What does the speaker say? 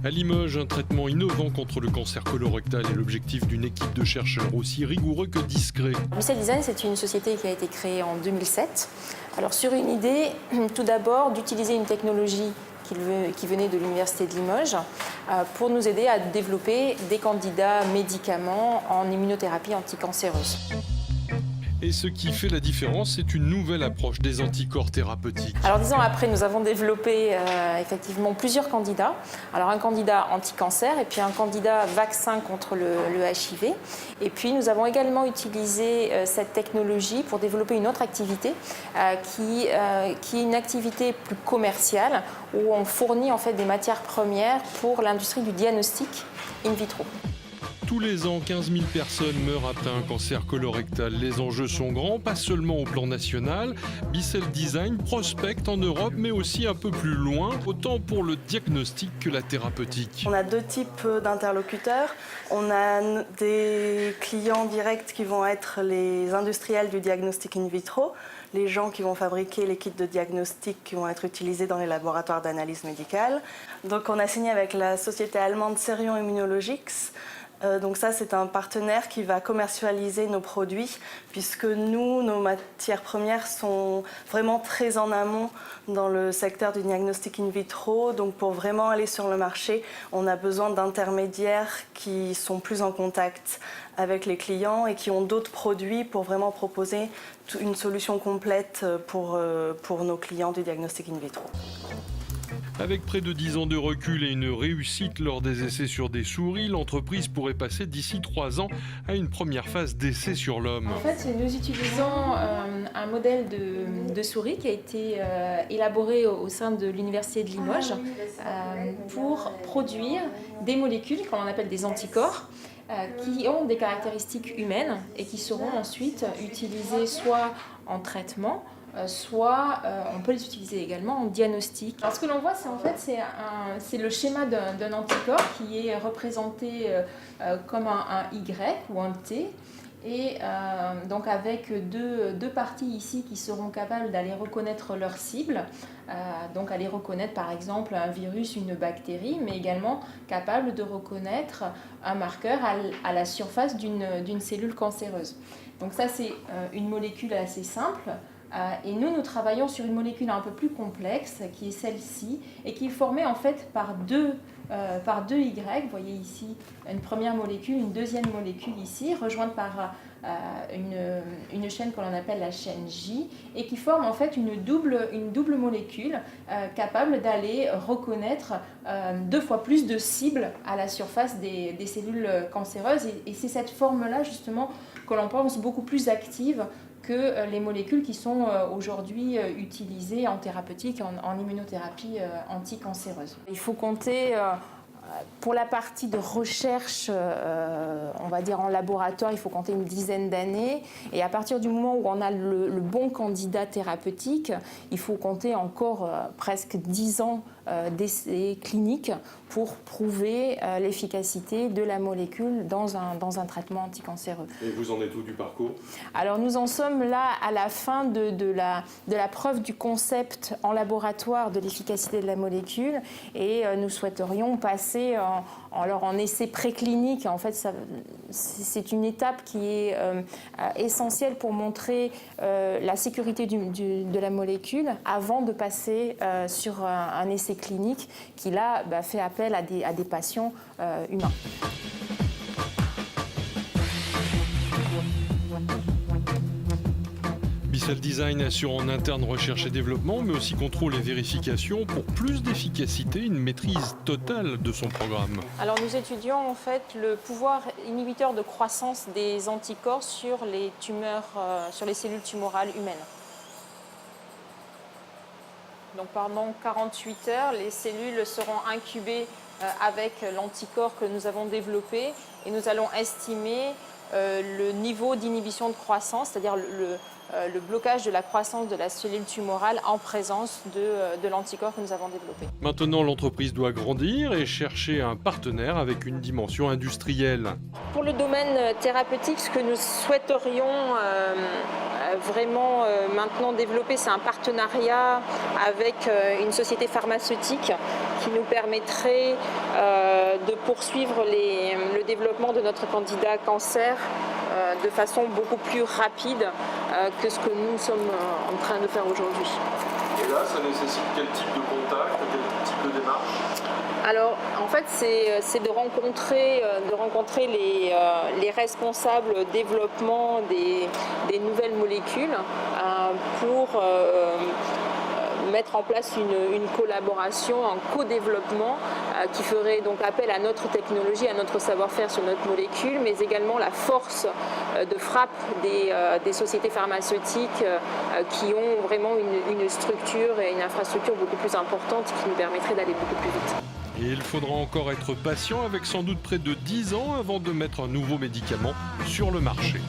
À Limoges, un traitement innovant contre le cancer colorectal est l'objectif d'une équipe de chercheurs aussi rigoureux que discret. Bicell Design, c'est une société qui a été créée en 2007. Alors sur une idée, tout d'abord, d'utiliser une technologie qui venait de l'Université de Limoges pour nous aider à développer des candidats médicaments en immunothérapie anticancéreuse. Et ce qui fait la différence, c'est une nouvelle approche des anticorps thérapeutiques. Alors 10 ans après, nous avons développé effectivement plusieurs candidats. Alors un candidat anti-cancer et puis un candidat vaccin contre le HIV. Et puis nous avons également utilisé cette technologie pour développer une autre activité qui est une activité plus commerciale où on fournit en fait des matières premières pour l'industrie du diagnostic in vitro. Tous les ans, 15 000 personnes meurent après un cancer colorectal. Les enjeux sont grands, pas seulement au plan national. Bicell Design prospecte en Europe, mais aussi un peu plus loin, autant pour le diagnostic que la thérapeutique. On a deux types d'interlocuteurs. On a des clients directs qui vont être les industriels du diagnostic in vitro, les gens qui vont fabriquer les kits de diagnostic qui vont être utilisés dans les laboratoires d'analyse médicale. Donc on a signé avec la société allemande Serion Immunologics. Donc ça, c'est un partenaire qui va commercialiser nos produits puisque nous, nos matières premières sont vraiment très en amont dans le secteur du diagnostic in vitro. Donc pour vraiment aller sur le marché, on a besoin d'intermédiaires qui sont plus en contact avec les clients et qui ont d'autres produits pour vraiment proposer une solution complète pour nos clients du diagnostic in vitro. Avec près de 10 ans de recul et une réussite lors des essais sur des souris, l'entreprise pourrait passer d'ici 3 ans à une première phase d'essai sur l'homme. En fait, nous utilisons un modèle de souris qui a été élaboré au sein de l'Université de Limoges pour produire des molécules qu'on appelle des anticorps qui ont des caractéristiques humaines et qui seront ensuite utilisées soit en traitement, soit on peut les utiliser également en diagnostic. Alors ce que l'on voit, c'est le schéma d'un anticorps qui est représenté comme un Y ou un T. Et donc avec deux parties ici qui seront capables d'aller reconnaître leur cible, donc aller reconnaître par exemple un virus, une bactérie, mais également capable de reconnaître un marqueur à la surface d'une cellule cancéreuse. Donc ça c'est une molécule assez simple. Et nous travaillons sur une molécule un peu plus complexe qui est celle-ci et qui est formée en fait par deux Y. Vous voyez ici une première molécule, une deuxième molécule ici, rejointe par une chaîne que l'on appelle la chaîne J et qui forme en fait une double molécule capable d'aller reconnaître 2 fois plus de cibles à la surface des cellules cancéreuses. Et c'est cette forme-là justement que l'on pense beaucoup plus active que les molécules qui sont aujourd'hui utilisées en thérapeutique, en immunothérapie anticancéreuse. Il faut compter, pour la partie de recherche, on va dire en laboratoire, il faut compter une dizaine d'années. Et à partir du moment où on a le bon candidat thérapeutique, il faut compter encore presque 10 ans d'essais cliniques pour prouver l'efficacité de la molécule dans un traitement anticancéreux. Et vous en êtes où du parcours ? Alors nous en sommes là à la fin de la preuve du concept en l'efficacité de la molécule et nous souhaiterions passer en essai préclinique. En fait, c'est une étape qui est essentielle pour montrer la sécurité de la molécule avant de passer sur un essai clinique qui là fait appel à des patients humains. Bicell Design assure en interne recherche et développement, mais aussi contrôle et vérification pour plus d'efficacité, une maîtrise totale de son programme. Alors nous étudions en fait le pouvoir inhibiteur de croissance des anticorps sur les tumeurs, sur les cellules tumorales humaines. Donc pendant 48 heures, les cellules seront incubées avec l'anticorps que nous avons développé et nous allons estimer le niveau d'inhibition de croissance, c'est-à-dire le blocage de la croissance de la cellule tumorale en présence de l'anticorps que nous avons développé. Maintenant, l'entreprise doit grandir et chercher un partenaire avec une dimension industrielle. Pour le domaine thérapeutique, ce que nous souhaiterions vraiment maintenant développer, c'est un partenariat avec une société pharmaceutique qui nous permettrait de poursuivre le développement de notre candidat cancer de façon beaucoup plus rapide que ce que nous sommes en train de faire aujourd'hui. Et là, ça nécessite quel type de contact, quel type de démarche? Alors, en fait, c'est de rencontrer les responsables développement des nouvelles molécules pour mettre en place une collaboration, un co-développement qui ferait donc appel à notre technologie, à notre savoir-faire sur notre molécule, mais également la force de frappe des sociétés pharmaceutiques qui ont vraiment une structure et une infrastructure beaucoup plus importante qui nous permettrait d'aller beaucoup plus vite. Et il faudra encore être patient avec sans doute près de 10 ans avant de mettre un nouveau médicament sur le marché.